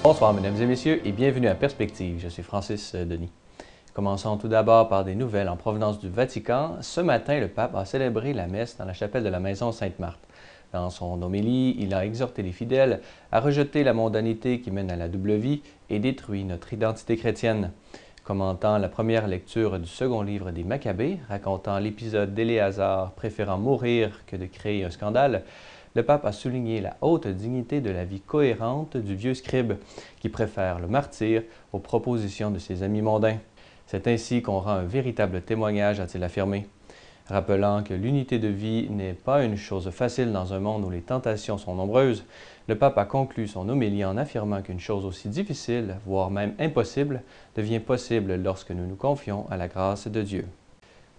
Bonsoir mesdames et messieurs et bienvenue à Perspective. Je suis Francis Denis. Commençons tout d'abord par des nouvelles en provenance du Vatican. Ce matin, le pape a célébré la messe dans la chapelle de la Maison Sainte-Marthe. Dans son homélie, il a exhorté les fidèles à rejeter la mondanité qui mène à la double vie et détruit notre identité chrétienne. Commentant la première lecture du second livre des Maccabées, racontant l'épisode d'Éléazar préférant mourir que de créer un scandale, le pape a souligné la haute dignité de la vie cohérente du vieux scribe, qui préfère le martyre aux propositions de ses amis mondains. C'est ainsi qu'on rend un véritable témoignage, a-t-il affirmé. Rappelant que l'unité de vie n'est pas une chose facile dans un monde où les tentations sont nombreuses, le pape a conclu son homélie en affirmant qu'une chose aussi difficile, voire même impossible, devient possible lorsque nous nous confions à la grâce de Dieu.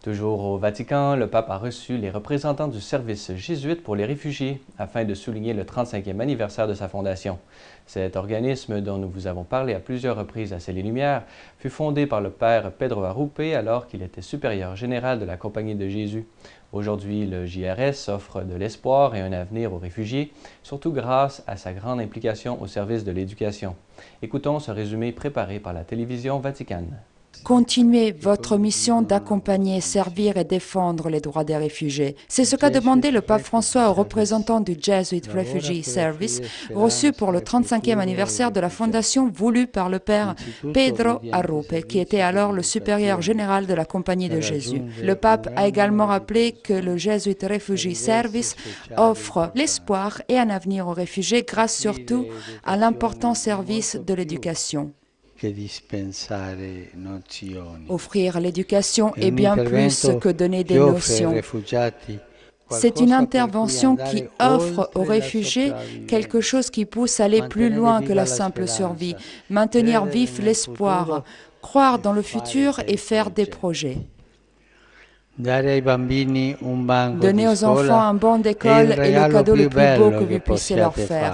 Toujours au Vatican, le pape a reçu les représentants du service jésuite pour les réfugiés afin de souligner le 35e anniversaire de sa fondation. Cet organisme, dont nous vous avons parlé à plusieurs reprises à Ciel et Lumière, fut fondé par le père Pedro Arrupe alors qu'il était supérieur général de la Compagnie de Jésus. Aujourd'hui, le JRS offre de l'espoir et un avenir aux réfugiés, surtout grâce à sa grande implication au service de l'éducation. Écoutons ce résumé préparé par la télévision vaticane. Continuez votre mission d'accompagner, servir et défendre les droits des réfugiés. C'est ce qu'a demandé le pape François aux représentants du Jesuit Refugee Service, reçu pour le 35e anniversaire de la fondation voulue par le père Pedro Arrupe, qui était alors le supérieur général de la Compagnie de Jésus. Le pape a également rappelé que le Jesuit Refugee Service offre l'espoir et un avenir aux réfugiés grâce surtout à l'important service de l'éducation. Offrir l'éducation est bien plus que donner des notions. C'est une intervention qui offre aux réfugiés quelque chose qui pousse à aller plus loin que la simple survie, maintenir vif l'espoir, croire dans le futur et faire des projets. Donner aux enfants un banc d'école est le cadeau le plus beau que vous puissiez leur faire.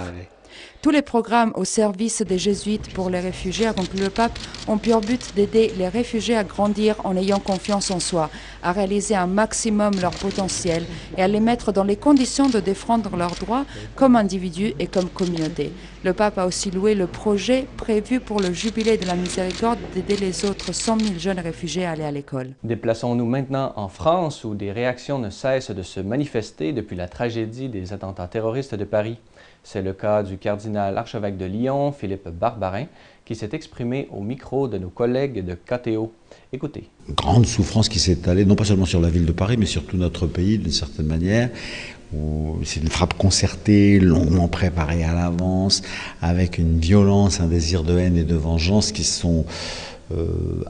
Tous les programmes au service des jésuites pour les réfugiés, a conclu le pape, ont pour but d'aider les réfugiés à grandir en ayant confiance en soi, à réaliser un maximum leur potentiel et à les mettre dans les conditions de défendre leurs droits comme individus et comme communauté. Le pape a aussi loué le projet prévu pour le jubilé de la miséricorde d'aider les autres 100 000 jeunes réfugiés à aller à l'école. Déplaçons-nous maintenant en France où des réactions ne cessent de se manifester depuis la tragédie des attentats terroristes de Paris. C'est le cas du cardinal archevêque de Lyon, Philippe Barbarin, qui s'est exprimé au micro de nos collègues de KTO. Écoutez. Une grande souffrance qui s'est étalée, non pas seulement sur la ville de Paris, mais sur tout notre pays d'une certaine manière. C'est une frappe concertée, longuement préparée à l'avance, avec une violence, un désir de haine et de vengeance qui sont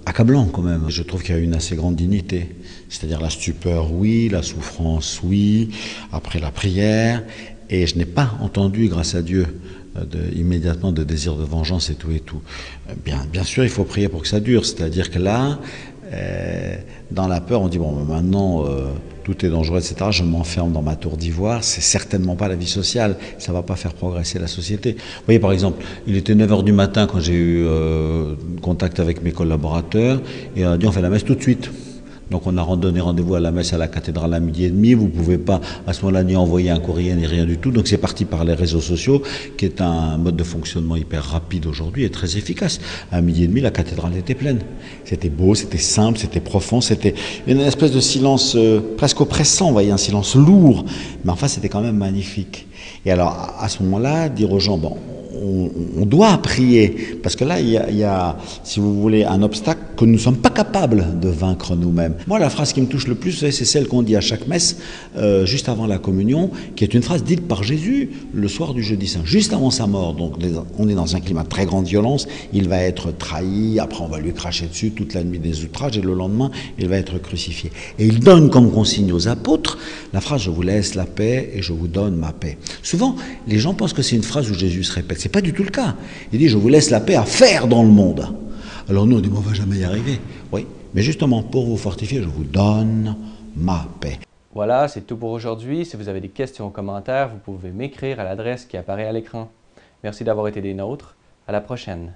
accablants quand même. Je trouve qu'il y a une assez grande dignité, c'est-à-dire la stupeur, oui, la souffrance, oui, après la prière. Et je n'ai pas entendu, grâce à Dieu, immédiatement de désir de vengeance et tout et tout. Bien sûr, il faut prier pour que ça dure. C'est-à-dire que là, dans la peur, on dit, bon, maintenant, tout est dangereux, etc. Je m'enferme dans ma tour d'ivoire. C'est certainement pas la vie sociale. Ça va pas faire progresser la société. Vous voyez, par exemple, il était 9h du matin quand j'ai eu contact avec mes collaborateurs. Et on a dit, on fait la messe tout de suite. Donc on a donné rendez-vous à la messe à la cathédrale à 12h30. Vous ne pouvez pas à ce moment-là ni envoyer un courrier ni rien du tout. Donc c'est parti par les réseaux sociaux, qui est un mode de fonctionnement hyper rapide aujourd'hui et très efficace. À 12h30, la cathédrale était pleine. C'était beau, c'était simple, c'était profond, c'était une espèce de silence presque oppressant, vous voyez, un silence lourd. Mais enfin, c'était quand même magnifique. Et alors à ce moment-là, dire aux gens, bon, on doit prier, parce que là, il y a, si vous voulez, un obstacle que nous ne sommes pas capables de vaincre nous-mêmes. Moi, la phrase qui me touche le plus, c'est celle qu'on dit à chaque messe, juste avant la communion, qui est une phrase dite par Jésus le soir du jeudi saint, juste avant sa mort. Donc, on est dans un climat de très grande violence, il va être trahi, après on va lui cracher dessus toute la nuit des outrages, et le lendemain, il va être crucifié. Et il donne comme consigne aux apôtres la phrase « Je vous laisse la paix et je vous donne ma paix ». Souvent, les gens pensent que c'est une phrase où Jésus se répète. C'est pas du tout le cas. Il dit « Je vous laisse la paix à faire dans le monde ». Alors nous, on dit « On va jamais y arriver ». Oui, mais justement, pour vous fortifier, je vous donne ma paix. Voilà, c'est tout pour aujourd'hui. Si vous avez des questions ou commentaires, vous pouvez m'écrire à l'adresse qui apparaît à l'écran. Merci d'avoir été des nôtres. À la prochaine.